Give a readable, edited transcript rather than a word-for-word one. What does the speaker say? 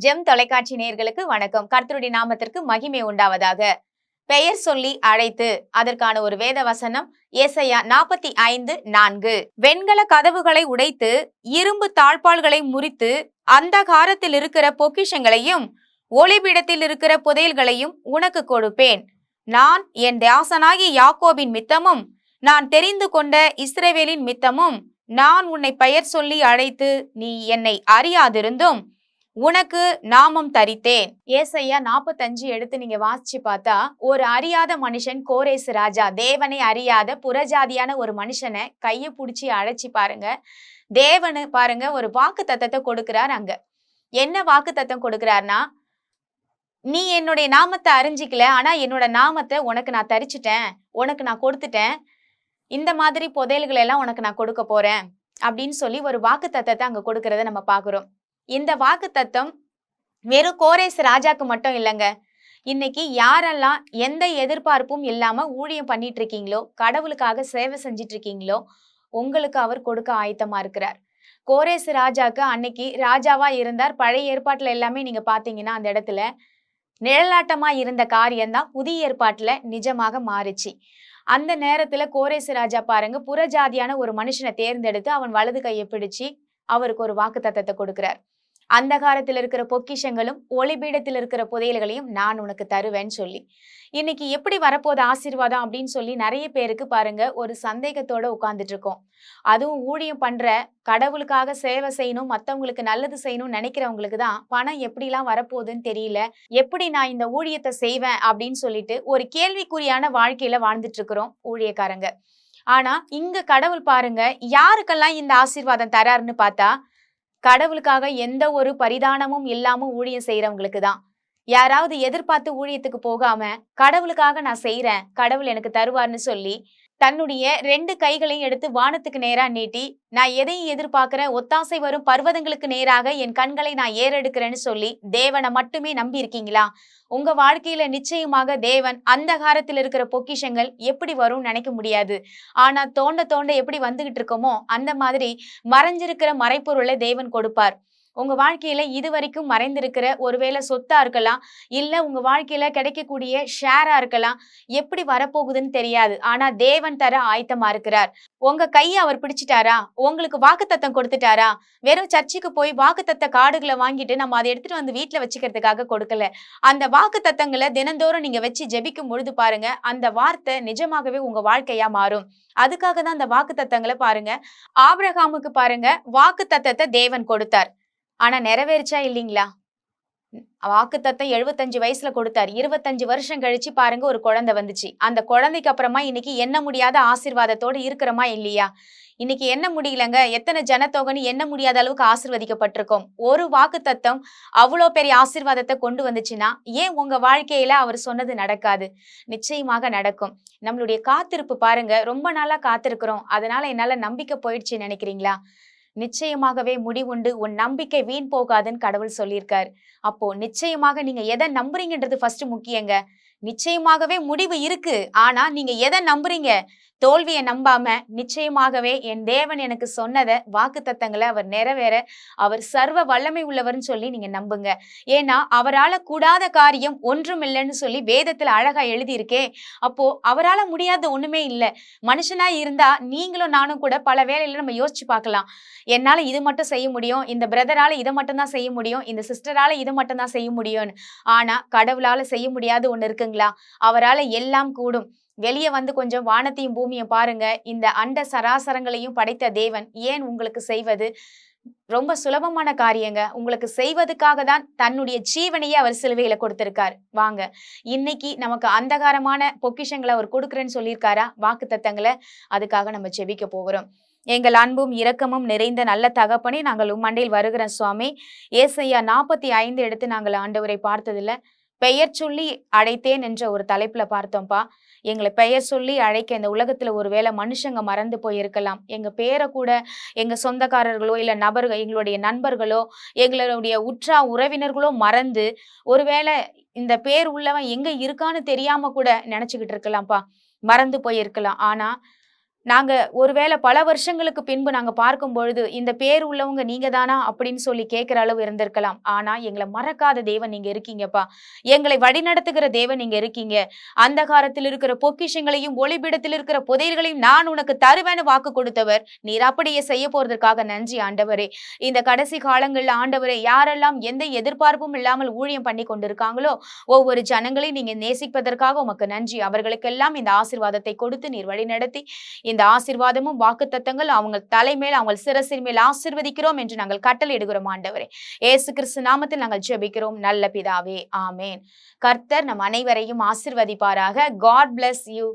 GeM தொலைக்காட்சி நேயர்களுக்கு வணக்கம். கர்த்தருடைய நாமத்திற்கு மகிமை உண்டாவதாக. பெயர் சொல்லி அழைத்து அதற்கான ஒரு வேத வசனம் ஏசாயா 45:4. வெண்கல கதவுகளை உடைத்து இரும்பு தாழ்பாள்களை முறித்து அந்தகாரத்தில் இருக்கிற பொக்கிஷங்களையும் ஒளிபீடத்தில் இருக்கிற புதையல்களையும் உனக்கு கொடுப்பேன். நான் என் தாசனாகிய யாக்கோபின் மித்தமும் நான் தெரிந்து கொண்ட இஸ்ரவேலின் மித்தமும் நான் உன்னை பெயர் சொல்லி அழைத்து நீ என்னை அறியாதிருந்தும் உனக்கு நாமம் தரித்தேன். ஏசாயா 45 எடுத்து நீங்க வாசிச்சு பார்த்தா, ஒரு அறியாத மனுஷன் கோரேசு ராஜா, தேவனை அறியாத புறஜாதியான ஒரு மனுஷனை கையை பிடிச்சி அழைச்சி பாருங்க. தேவனு பாருங்க ஒரு வாக்கு தத்தத்தை கொடுக்கிறார். அங்க என்ன வாக்கு தத்தம் கொடுக்கிறார்னா, நீ என்னுடைய நாமத்தை அறிஞ்சிக்கல, ஆனா என்னோட நாமத்தை உனக்கு நான் தரிச்சிட்டேன், உனக்கு நான் கொடுத்துட்டேன், இந்த மாதிரி புதையல்கள் எல்லாம் உனக்கு நான் கொடுக்க போறேன் அப்படின்னு சொல்லி ஒரு வாக்கு தத்தத்தை அங்க கொடுக்கறத நம்ம பாக்குறோம். இந்த வாக்கு தத்தம் வெறும் கோரேசு ராஜாக்கு மட்டும் இல்லைங்க. இன்னைக்கு யாரெல்லாம் எந்த எதிர்பார்ப்பும் இல்லாம ஊழியம் பண்ணிட்டு இருக்கீங்களோ, கடவுளுக்காக சேவை செஞ்சிட்டு இருக்கீங்களோ, உங்களுக்கு அவர் கொடுக்க ஆயத்தமா இருக்கிறார். கோரேசு ராஜாக்கு அன்னைக்கு ராஜாவா இருந்தார். பழைய ஏற்பாட்டுல எல்லாமே நீங்க பாத்தீங்கன்னா அந்த இடத்துல நிழலாட்டமா இருந்த காரியம்தான் புதிய ஏற்பாட்டுல நிஜமாக மாறிச்சு. அந்த நேரத்துல கோரேசு ராஜா பாருங்க, புறஜாதியான ஒரு மனுஷனை தேர்ந்தெடுத்து அவன் வலது கையை பிடிச்சு அவருக்கு ஒரு வாக்கு தத்தத்தை கொடுக்கிறார். அந்தகாரத்தில் இருக்கிற பொக்கிஷங்களும் ஒளிபீடத்தில் இருக்கிற புதையல்களையும் நான் உனக்கு தருவேன்னு சொல்லி. இன்னைக்கு எப்படி வரப்போது ஆசீர்வாதம் அப்படின்னு சொல்லி நிறைய பேருக்கு பாருங்க ஒரு சந்தேகத்தோட உட்கார்ந்துட்டு இருக்கோம். அதுவும் ஊழியம் பண்ற, கடவுளுக்காக சேவை செய்யணும், மத்தவங்களுக்கு நல்லது செய்யணும்னு நினைக்கிறவங்களுக்கு தான் பணம் எப்படிலாம் வரப்போகுதுன்னு தெரியல, எப்படி நான் இந்த ஊழியத்தை செய்வேன் அப்படின்னு சொல்லிட்டு ஒரு கேள்விக்குறியான வாழ்க்கையில வாழ்ந்துட்டு இருக்கிறோம் ஊழியக்காரங்க. ஆனா இங்க கடவுள் பாருங்க யாருக்கெல்லாம் இந்த ஆசீர்வாதம் தராருன்னு பார்த்தா, கடவுளுக்காக எந்த ஒரு பரிதானமும் இல்லாம ஊழியம் செய்யறவங்களுக்கு தான். யாராவது எதிர்பார்த்து ஊழியத்துக்கு போகாம கடவுளுக்காக நான் செய்யறேன், கடவுள் எனக்கு தருவார்னு சொல்லி தன்னுடைய 2 கைகளையும் எடுத்து வானத்துக்கு நேரா நீட்டி, நான் எதையும் எதிர்பார்க்கிறேன், ஒத்தாசை வரும் பர்வதங்களுக்கு நேராக என் கண்களை நான் ஏறெடுக்கிறேன்னு சொல்லி தேவனை மட்டுமே நம்பி இருக்கீங்களா? உங்க வாழ்க்கையில நிச்சயமாக தேவன் அந்தகாரத்தில் இருக்கிற பொக்கிஷங்கள் எப்படி வரும்னு நினைக்க முடியாது. ஆனா தோண்ட தோண்ட எப்படி வந்துகிட்டு இருக்கோமோ அந்த மாதிரி மறைஞ்சிருக்கிற மறைப்பொருளை தேவன் கொடுப்பார். உங்க வாழ்க்கையில இதுவரைக்கும் மறைந்திருக்கிற ஒருவேளை சொத்தா இருக்கலாம், இல்ல உங்க வாழ்க்கையில கிடைக்கக்கூடிய ஷேரா இருக்கலாம், எப்படி வரப்போகுதுன்னு தெரியாது. ஆனா தேவன் தர ஆயத்தமா இருக்கிறார். உங்க கையை அவர் பிடிச்சிட்டாரா? உங்களுக்கு வாக்குத்தத்தம் கொடுத்துட்டாரா? வெறும் சர்ச்சுக்கு போய் வாக்குத்தத்த கார்டுகளை வாங்கிட்டு நம்ம அதை எடுத்துட்டு வந்து வீட்டுல வச்சுக்கிறதுக்காக கொடுக்கல. அந்த வாக்குத்தத்தங்களை தினந்தோறும் நீங்க வச்சு ஜெபிக்கும் பொழுது பாருங்க, அந்த வார்த்தை நிஜமாகவே உங்க வாழ்க்கையா மாறும். அதுக்காக தான் அந்த வாக்குத்தத்தங்களை பாருங்க, ஆபிரகாமுக்கு பாருங்க வாக்குத்தத்தத்தை தேவன் கொடுத்தார். ஆனா நிறைவேறிச்சா இல்லீங்களா? வாக்குத்தத்தம் 75 வயசுல கொடுத்தார். 25 வருஷம் கழிச்சு பாருங்க ஒரு குழந்தை வந்துச்சு. அந்த குழந்தைக்கு அப்புறமா இன்னைக்கு எண்ண முடியாத ஆசீர்வாதத்தோட இருக்கிறோமா இல்லையா? இன்னைக்கு எண்ண முடியலங்க. எத்தனை ஜனத்தொகைன்னு எண்ண முடியாத அளவுக்கு ஆசீர்வதிக்கப்பட்டிருக்கோம். ஒரு வாக்குத்தத்தம் அவ்வளோ பெரிய ஆசீர்வாதத்தை கொண்டு வந்துச்சுன்னா ஏன் உங்க வாழ்க்கையில அவர் சொன்னது நடக்காது? நிச்சயமாக நடக்கும். நம்மளுடைய காத்திருப்பு பாருங்க, ரொம்ப நாளா காத்திருக்கிறோம், அதனால என்னால நம்பிக்கை போயிடுச்சுன்னு நினைக்கிறீங்களா? நிச்சயமாகவே முடிவுண்டு, உன் நம்பிக்கை வீண் போகாதுன்னு கடவுள் சொல்லியிருக்காரு. அப்போ நிச்சயமாக நீங்க எதை நம்புறீங்கன்றது ஃபர்ஸ்ட் முக்கியங்க. நிச்சயமாகவே முடிவு இருக்கு, ஆனா நீங்க எதை நம்புறீங்க? தோல்வியை நம்பாம நிச்சயமாகவே என் தேவன் எனக்கு சொன்னதை வாக்குத்தத்தங்களை அவர் நிறைவேற அவர் சர்வ வல்லமை உள்ளவர்னு சொல்லி நீங்க நம்புங்க. ஏன்னா அவரால கூடாத காரியம் ஒன்றும் இல்லைன்னு சொல்லி வேதத்துல அழகா எழுதியிருக்கே. அப்போ அவரால முடியாத ஒண்ணுமே இல்லை. மனுஷனா இருந்தா நீங்களும் நானும் கூட பல வேளையில நம்ம யோசிச்சு பார்க்கலாம், என்னால இது மட்டும் செய்ய முடியும், இந்த பிரதரால இதை மட்டும் தான் செய்ய முடியும், இந்த சிஸ்டரால இதை மட்டும் தான் செய்ய முடியும்னு. ஆனா கடவுளால செய்ய முடியாத ஒண்ணு இருக்குங்களா? அவரால எல்லாம் கூடும். வெளியே வந்து கொஞ்சம் வானத்தையும் பூமியும் பாருங்க. இந்த அண்ட சராசரங்களையும் படைத்த தேவன் ஏன் உங்களுக்கு செய்வது ரொம்ப சுலபமான காரியங்க. உங்களுக்கு செய்வதற்காக தான் தன்னுடைய ஜீவனையே அவர் சிலுவையில கொடுத்திருக்கார். வாங்க, இன்னைக்கு நமக்கு அந்தகாரமான பொக்கிஷங்களை அவர் கொடுக்குறேன்னு சொல்லியிருக்காரா? வாக்குத்தத்தங்களை. அதுக்காக நம்ம ஜெபிக்க போகிறோம். எங்கள் அன்பும் இரக்கமும் நிறைந்த நல்ல தகப்பனே, நாங்கள் உம்மண்டையில் வருகிறோம் சுவாமி. ஏசாயா 45 எடுத்து நாங்கள் ஆண்டவரை பார்த்ததில்ல, பெயர் சொல்லி அழைத்தேன் என்ற ஒரு தலைப்புல பார்த்தோம்ப்பா. எங்களை பெயர் சொல்லி அழைக்க இந்த உலகத்துல ஒருவேளை மனுஷங்க மறந்து போயிருக்கலாம். எங்க பேரை கூட எங்க சொந்தக்காரர்களோ இல்ல நபர்கள், எங்களுடைய நண்பர்களோ எங்களுடைய உற்றா உறவினர்களோ மறந்து ஒருவேளை இந்த பேர் உள்ளவன் எங்க இருக்கான்னு தெரியாம கூட நினைச்சுக்கிட்டு இருக்கலாம்ப்பா, மறந்து போயிருக்கலாம். ஆனா நாங்க ஒருவேளை பல வருஷங்களுக்கு பின்பு நாங்க பார்க்கும் பொழுது, இந்த பேர் உள்ளவங்க நீங்க தானா? அப்படின்னு சொல்லி கேட்கிற அளவு இருந்திருக்கலாம். ஆனா, எங்கள மறக்காத தேவன் நீங்க இருக்கீங்கப்பா. எங்களை வழிநடத்துகிற தேவன் நீங்க இருக்கீங்க. அந்தகாரத்தில் இருக்கிற பொக்கிஷங்களையும், ஒளிபீடத்தில் இருக்கிற புதையல்களையும் நான் உனக்கு தருவேன்னு வாக்கு கொடுத்தவர். நீர் அப்படியே செய்ய போறதற்காக நன்றி ஆண்டவரே. இந்த கடைசி காலங்கள்ல ஆண்டவரே, யாரெல்லாம் எந்த எதிர்பார்ப்பும் இல்லாமல் ஊழியம் பண்ணி கொண்டிருக்காங்களோ, ஒவ்வொரு ஜனங்களையும் நீங்க நேசிப்பதற்காக உமக்கு நன்றி. அவர்களுக்கெல்லாம் இந்த ஆசீர்வாதத்தை கொடுத்து நீர் வழிநடத்தி, இந்த ஆசீர்வாதமும் வாக்குத்தத்தங்கள் அவங்க தலைமேல், அவங்க சிரசின் மேல் ஆசீர்வதிக்கிறோம் என்று நாங்கள் கட்டளையிடுகிறோம் ஆண்டவரே. இயேசு கிறிஸ்து நாமத்தில் நாங்கள் ஜெபிக்கிறோம் நல்ல பிதாவே, ஆமென். கர்த்தர் நம் அனைவரையும் ஆசீர்வதிப்பாராக. God bless you.